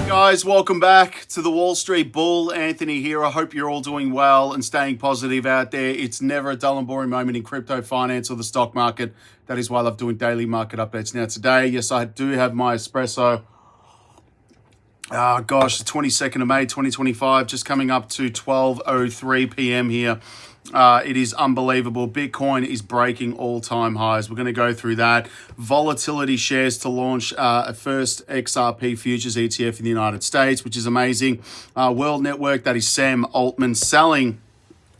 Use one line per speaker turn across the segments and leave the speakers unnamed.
Guys, welcome back to the Wall Street Bull. Anthony here. I hope you're all doing well and staying positive out there. It's never a dull and boring moment in crypto, finance, or the stock market. That is why I love doing daily market updates. Now today, yes, I do have my espresso. Oh gosh, the 22nd of May, 2025, just coming up to 12:03 p.m. here. It is unbelievable. Bitcoin is breaking all-time highs. We're going to go through that. Volatility shares to launch a first XRP Futures ETF in the United States, which is amazing. World Network, that is Sam Altman, selling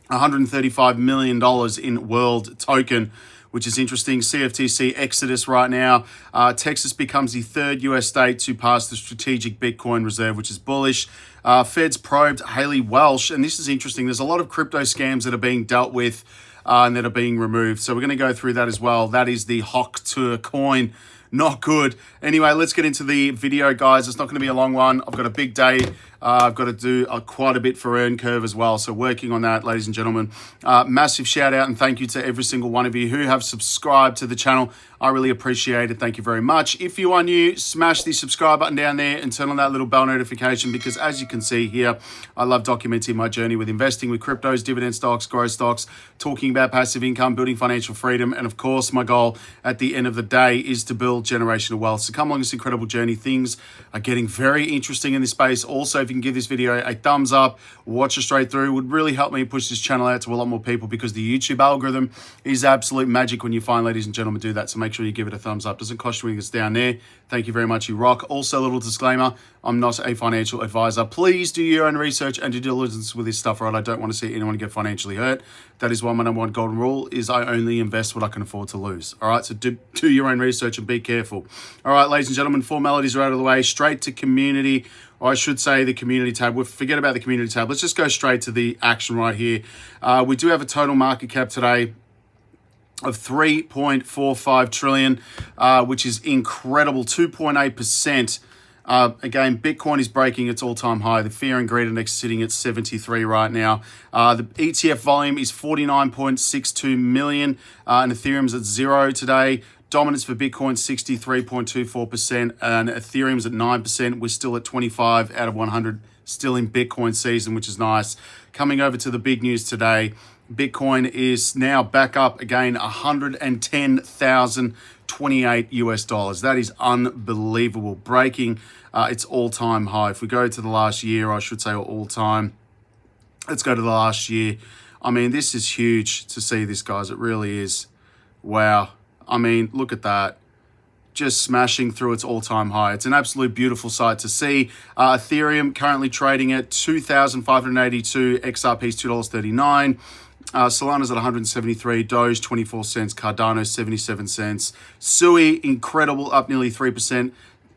$135 million in World Token, which is interesting. CFTC exodus right now. Texas becomes the third US state to pass the strategic Bitcoin reserve, which is bullish. Feds probed Haley Welsh, and this is interesting. There's a lot of crypto scams that are being dealt with and that are being removed. So we're going to go through that as well. That is the HOK2 coin. Not good. Anyway, let's get into the video, guys. It's not going to be a long one. I've got a big day. I've got to do quite a bit for Earncurve as well. So working on that, ladies and gentlemen. Massive shout out and thank you to every single one of you who have subscribed to the channel. I really appreciate it. Thank you very much. If you are new, smash the subscribe button down there and turn on that little bell notification, because as you can see here, I love documenting my journey with investing with cryptos, dividend stocks, growth stocks, talking about passive income, building financial freedom. And of course, my goal at the end of the day is to build generational wealth. So come along this incredible journey. Things are getting very interesting in this space. Also, if you can give this video a thumbs up, watch it straight through, it would really help me push this channel out to a lot more people, because the YouTube algorithm is absolute magic when you find, ladies and gentlemen, do that. So make sure you give it a thumbs up. Doesn't cost you anything. It's down there. Thank you very much. You rock. Also, a little disclaimer, I'm not a financial advisor. Please do your own research and due diligence with this stuff, right? I don't want to see anyone get financially hurt. That is why my number one golden rule is I only invest what I can afford to lose. All right, so do your own research and be careful. All right, ladies and gentlemen, formalities are out of the way. Straight to community, or I should say the community tab. We'll forget about the community tab. Let's just go straight to the action right here. We do have a total market cap today of 3.45 trillion, which is incredible, 2.8%. Again, Bitcoin is breaking its all-time high. The Fear and Greed Index is sitting at 73 right now. The ETF volume is 49.62 million, and Ethereum's at 0 today. Dominance for Bitcoin, 63.24%, and Ethereum's at 9%. We're still at 25 out of 100, still in Bitcoin season, which is nice. Coming over to the big news today, Bitcoin is now back up again, 110,028 US dollars. That is unbelievable, breaking its all-time high. If we go to the last year, I should say all-time, let's go to the last year. I mean, this is huge to see this, guys. It really is. Wow. I mean, look at that. Just smashing through its all-time high. It's an absolute beautiful sight to see. Ethereum currently trading at 2,582, XRP's $2.39. Solana's at 173, Doge 24 cents, Cardano 77 cents. Sui, incredible, up nearly 3%.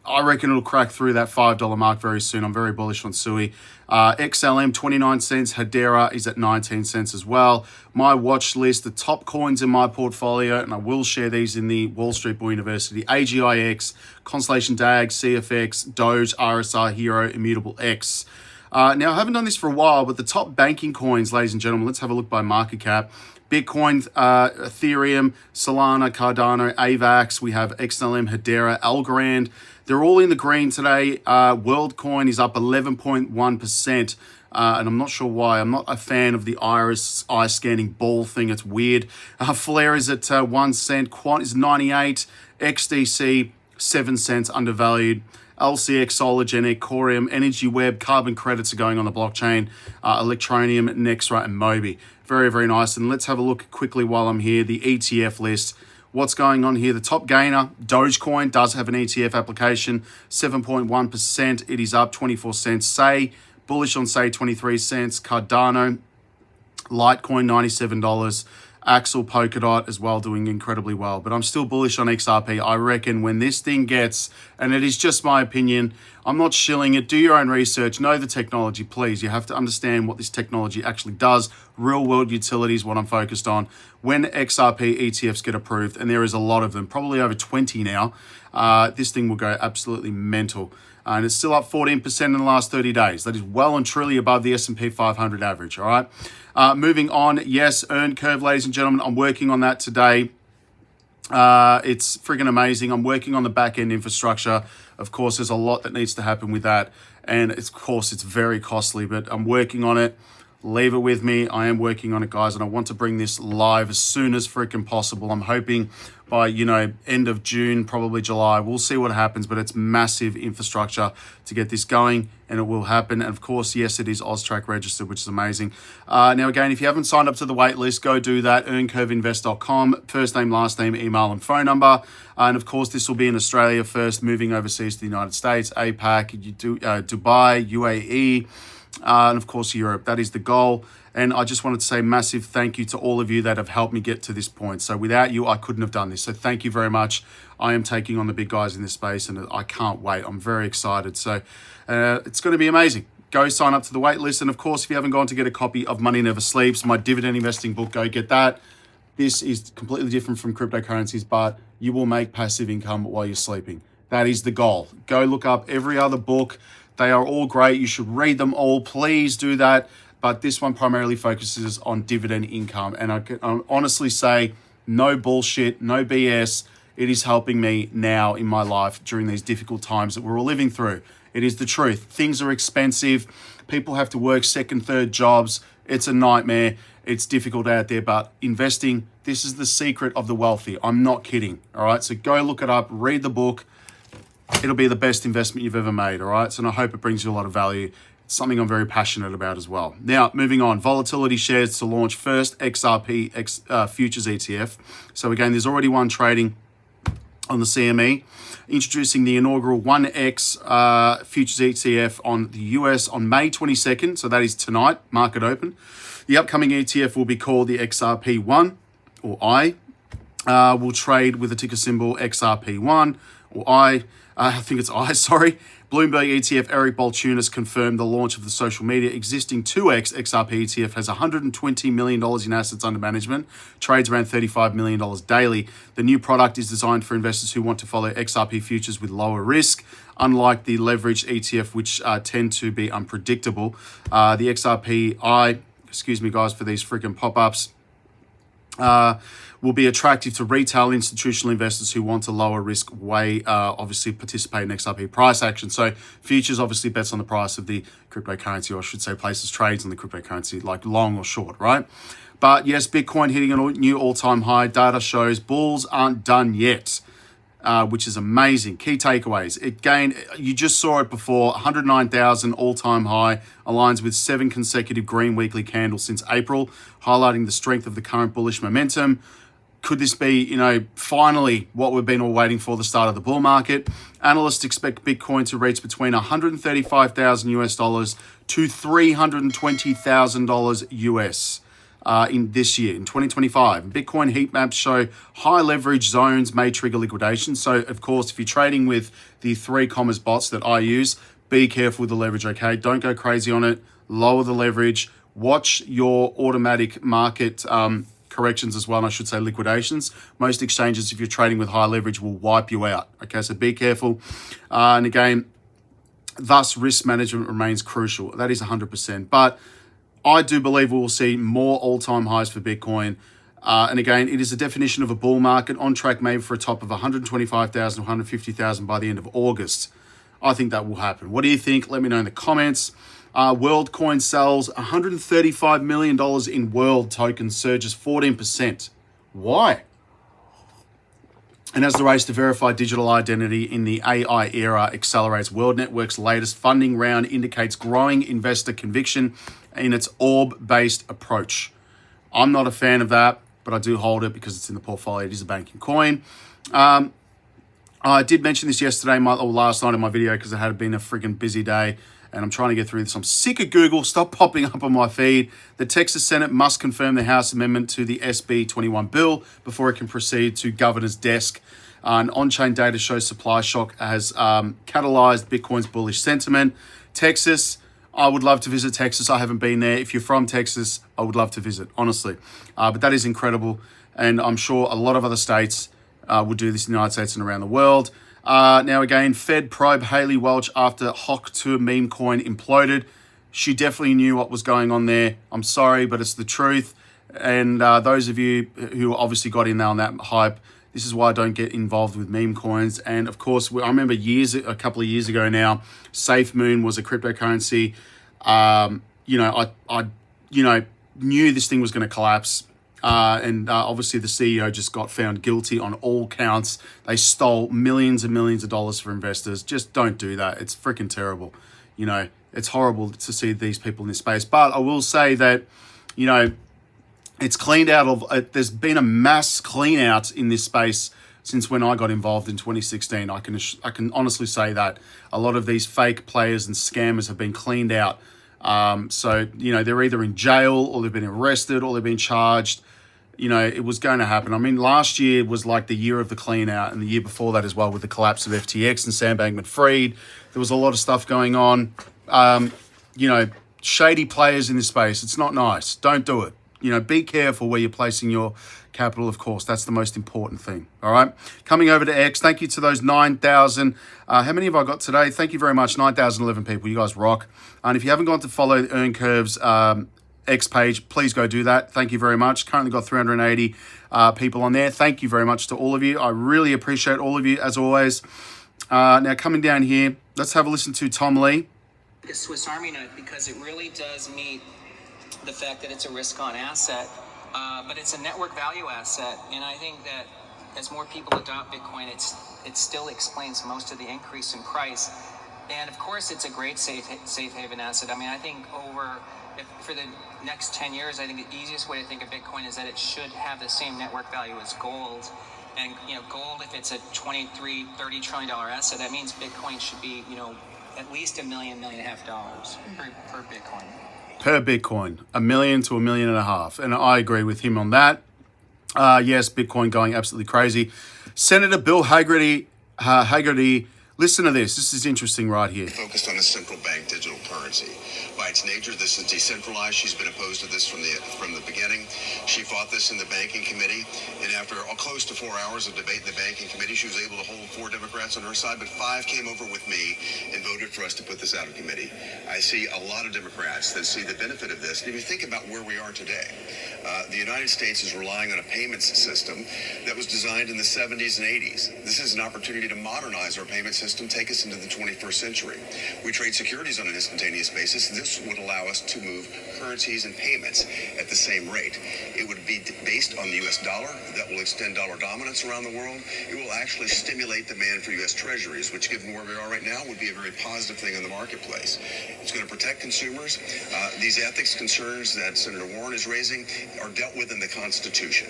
I reckon it'll crack through that $5 mark very soon. I'm very bullish on Sui. XLM 29 cents, Hedera is at 19 cents as well. My watch list, the top coins in my portfolio, and I will share these in the Wall Street Bull University: AGIX, Constellation DAG, CFX, Doge, RSI, Hero, Immutable X. Now, I haven't done this for a while, but the top banking coins, ladies and gentlemen, let's have a look by market cap. Bitcoin, Ethereum, Solana, Cardano, AVAX. We have XLM, Hedera, Algorand. They're all in the green today. WorldCoin is up 11.1%. And I'm not sure why. I'm not a fan of the iris eye scanning ball thing. It's weird. Flare is at 1 cent. Quant is 98. XDC, 7 cents, undervalued. LCX, Sologenic, Corium, Energy Web, carbon credits are going on the blockchain, Electronium, Nextra, and Mobi. Very, very nice. And let's have a look quickly while I'm here, the ETF list. What's going on here? The top gainer, Dogecoin, does have an ETF application, 7.1%. It is up 24 cents. Say, bullish on Say, 23 cents. Cardano, Litecoin, $97. Axel, Polkadot as well, doing incredibly well. But I'm still bullish on XRP. I reckon when this thing gets, and it is just my opinion, I'm not shilling it. Do your own research. Know the technology, please. You have to understand what this technology actually does. Real world utility is what I'm focused on. When XRP ETFs get approved, and there is a lot of them, probably over 20 now, this thing will go absolutely mental. And it's still up 14% in the last 30 days. That is well and truly above the S&P 500 average, all right? Moving on, yes, Earncurve, ladies and gentlemen, I'm working on that today. It's freaking amazing. I'm working on the back end infrastructure. Of course, there's a lot that needs to happen with that. And of course, it's very costly, but I'm working on it. Leave it with me. I am working on it, guys, and I want to bring this live as soon as freaking possible. I'm hoping by, end of June, probably July. We'll see what happens, but it's massive infrastructure to get this going, and it will happen. And of course, yes, it is AusTrack registered, which is amazing. Now, again, if you haven't signed up to the wait list, go do that. Earncurveinvest.com, first name, last name, email, and phone number. And of course, this will be in Australia first, moving overseas to the United States, APAC, Dubai, UAE, and of course Europe. That is the goal. And I just wanted to say massive thank you to all of you that have helped me get to this point. So without you, I couldn't have done this. So thank you very much. I am taking on the big guys in this space, and I can't wait. I'm very excited. So it's going to be amazing. Go sign up to the wait list. And of course, if you haven't gone to get a copy of Money Never Sleeps, my dividend investing book, go get that. This is completely different from cryptocurrencies, but you will make passive income while you're sleeping. That is the goal. Go look up every other book. They are all great. You should read them all. Please do that. But this one primarily focuses on dividend income. And I can honestly say, no bullshit, no BS. It is helping me now in my life during these difficult times that we're all living through. It is the truth. Things are expensive. People have to work second, third jobs. It's a nightmare. It's difficult out there. But investing, this is the secret of the wealthy. I'm not kidding. All right. So go look it up. Read the book. It'll be the best investment you've ever made, all right? So I hope it brings you a lot of value. It's something I'm very passionate about as well. Now, moving on, volatility shares to launch first, XRP Futures ETF. So again, there's already one trading on the CME, introducing the inaugural 1X Futures ETF on the US on May 22nd. So that is tonight, market open. The upcoming ETF will be called the XRP1 or I. Will trade with the ticker symbol XRP1 or I think it's I, sorry. Bloomberg ETF Eric Balchunas confirmed the launch of the social media existing 2X XRP ETF has $120 million in assets under management, trades around $35 million daily. The new product is designed for investors who want to follow XRP futures with lower risk, unlike the leveraged ETF, which tend to be unpredictable. The XRP excuse me guys for these freaking pop-ups, will be attractive to retail institutional investors who want a lower risk way, obviously participate in XRP price action. So futures obviously bets on the price of the cryptocurrency, or I should say places trades on the cryptocurrency, like long or short, right? But yes, Bitcoin hitting a new all-time high. Data shows bulls aren't done yet, which is amazing. Key takeaways. It gained, you just saw it before, 109,000 all-time high, aligns with 7 consecutive green weekly candles since April, highlighting the strength of the current bullish momentum. Could this be, finally what we've been all waiting for, the start of the bull market? Analysts expect Bitcoin to reach between $135,000 US to $320,000 US in this year, in 2025. Bitcoin heat maps show high leverage zones may trigger liquidation. So, of course, if you're trading with the 3 commas bots that I use, be careful with the leverage, okay? Don't go crazy on it. Lower the leverage. Watch your automatic market corrections as well, and I should say liquidations. Most exchanges, if you're trading with high leverage, will wipe you out. Okay, so be careful. And again, thus risk management remains crucial. That is 100%. But I do believe we will see more all-time highs for Bitcoin. And again, it is a definition of a bull market on track maybe for a top of 125,000, 150,000 by the end of August. I think that will happen. What do you think? Let me know in the comments. WorldCoin sells $135 million in world tokens, surges 14%. Why? And as the race to verify digital identity in the AI era accelerates, World Network's latest funding round indicates growing investor conviction in its orb-based approach. I'm not a fan of that, but I do hold it because it's in the portfolio. It is a banking coin. I did mention this yesterday or last night in my video because it had been a friggin' busy day and I'm trying to get through this. I'm sick of Google. Stop popping up on my feed. The Texas Senate must confirm the House amendment to the SB 21 bill before it can proceed to governor's desk. And on-chain data shows supply shock has catalyzed Bitcoin's bullish sentiment. Texas, I would love to visit Texas. I haven't been there. If you're from Texas, I would love to visit, honestly. But that is incredible. And I'm sure a lot of other states would do this in the United States and around the world. Now again, Fed probe Haley Welch after Hock to Memecoin imploded. She definitely knew what was going on there. I'm sorry, but it's the truth. And those of you who obviously got in there on that hype, This is why I don't get involved with meme coins. And of course, I remember a couple of years ago now, SafeMoon was a cryptocurrency. I knew this thing was going to collapse. Obviously the CEO just got found guilty on all counts. They stole millions and millions of dollars for investors. Just don't do that. It's freaking terrible. It's horrible to see these people in this space. But I will say that, it's cleaned out of, there's been a mass clean out in this space since when I got involved in 2016. I can honestly say that a lot of these fake players and scammers have been cleaned out. So they're either in jail or they've been arrested or they've been charged. It was going to happen. I mean, last year was like the year of the clean out, and the year before that as well with the collapse of FTX and Sam Bankman-Fried. There was a lot of stuff going on. Shady players in this space. It's not nice. Don't do it. Be careful where you're placing your capital, of course. That's the most important thing, all right? Coming over to X, thank you to those 9,000. How many have I got today? Thank you very much, 9,011 people. You guys rock. And if you haven't gone to follow Earncurve's X page, please go do that. Thank you very much. Currently got 380 people on there. Thank you very much to all of you. I really appreciate all of you, as always. Now, coming down here, let's have a listen to Tom Lee.
A Swiss Army knife, because it really does meet the fact that it's a risk-on asset, but it's a network value asset. And I think that as more people adopt Bitcoin, it still explains most of the increase in price. And of course, it's a great safe haven asset. I mean, I think for the next 10 years, I think the easiest way to think of Bitcoin is that it should have the same network value as gold. And gold, if it's a $23-30 trillion asset, that means Bitcoin should be at least $1 million, $1.5 million per Bitcoin.
Per Bitcoin, $1 million to $1.5 million. And I agree with him on that. Yes, Bitcoin going absolutely crazy. Senator Bill Hagerty, listen to this. This is interesting right here.
Focused on a central bank digital currency. By its nature, this is decentralized. She's been opposed to this from the beginning. She fought this in the banking committee, and after close to 4 hours of debate in the banking committee, she was able to hold 4 Democrats on her side, but 5 came over with me and voted for us to put this out of committee. I see a lot of Democrats that see the benefit of this. And if you think about where we are today, the United States is relying on a payments system that was designed in the 70s and 80s. This is an opportunity to modernize our payment system, take us into the 21st century. We trade securities on an instantaneous basis. This would allow us to move currencies and payments at the same rate. It would be based on the U.S. dollar. That will extend dollar dominance around the world. It will actually stimulate demand for U.S. treasuries, which, given where we are right now, would be a very positive thing in the marketplace. It's going to protect consumers. These ethics concerns that Senator Warren is raising are dealt with in the Constitution.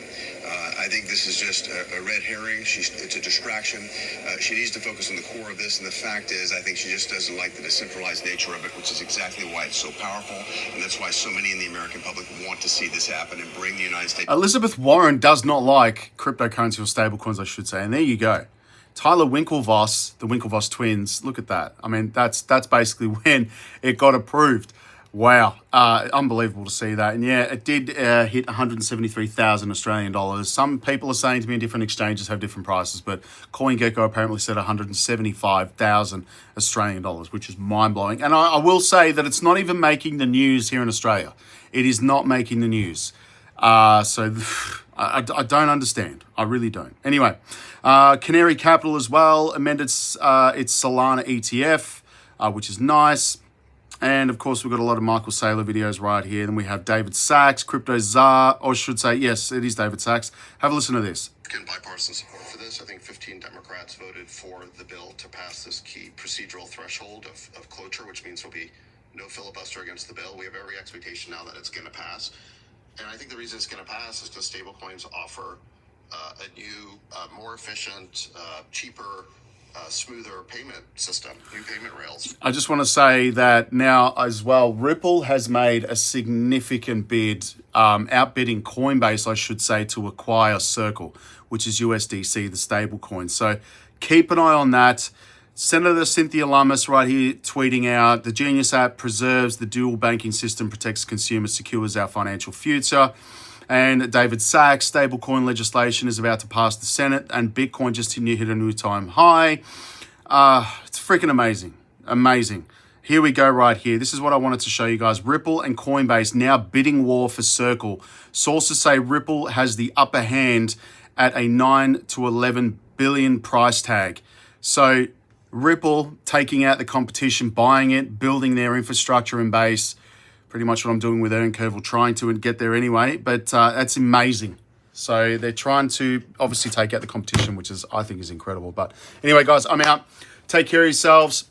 I think this is just a red herring. It's a distraction. She needs to focus on the core of this, and the fact is, I think she just doesn't like the decentralized nature of it, which is exactly why it's so powerful, and that's why so many in the American public want to see this happen and bring the United States.
Elizabeth Warren does not like cryptocurrency or stablecoins, I should say, and there you go. Tyler Winklevoss, the Winklevoss twins, look at that. I mean, that's basically when it got approved. Wow, unbelievable to see that. And yeah, it did hit 173,000 Australian dollars. Some people are saying to me in different exchanges have different prices, but CoinGecko apparently said 175,000 Australian dollars, which is mind-blowing. And I will say that it's not even making the news here in Australia. It is not making the news. So I don't understand. I really don't. Anyway, Canary Capital as well amended its Solana ETF, which is nice. And of course, we've got a lot of Michael Saylor videos right here. Then we have David Sachs, Crypto Czar, or I should say, yes, it is David Sachs. Have a listen to this.
Bipartisan support for this. I think 15 Democrats voted for the bill to pass this key procedural threshold of cloture, which means there'll be no filibuster against the bill. We have every expectation now that it's going to pass. And I think the reason it's going to pass is because stablecoins offer a new, more efficient, cheaper, smoother payment system, new payment rails.
I just want to say that now as well, Ripple has made a significant bid, outbidding Coinbase, I should say, to acquire Circle, which is USDC, the stable coin. So keep an eye on that. Senator Cynthia Lummis right here tweeting out, the Genius app preserves the dual banking system, protects consumers, secures our financial future. And David Sachs, stablecoin legislation is about to pass the Senate, and Bitcoin just hit a new time high. It's freaking amazing. Amazing. Here we go right here. This is what I wanted to show you guys. Ripple and Coinbase now bidding war for Circle. Sources say Ripple has the upper hand at a 9 to 11 billion price tag. So Ripple taking out the competition, buying it, building their infrastructure and base. Pretty much what I'm doing with Earncurve, or trying to get there anyway. But that's amazing. So they're trying to obviously take out the competition, which is, I think, is incredible. But anyway, guys, I'm out. Take care of yourselves.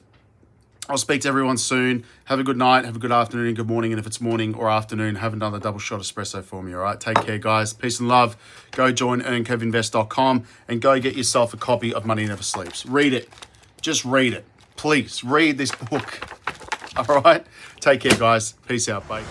I'll speak to everyone soon. Have a good night, have a good afternoon, and good morning. And if it's morning or afternoon, have another double shot espresso for me, all right? Take care, guys. Peace and love. Go join earncurveinvest.com and go get yourself a copy of Money Never Sleeps. Read it. Just read it. Please, read this book. All right? Take care, guys. Peace out. Bye.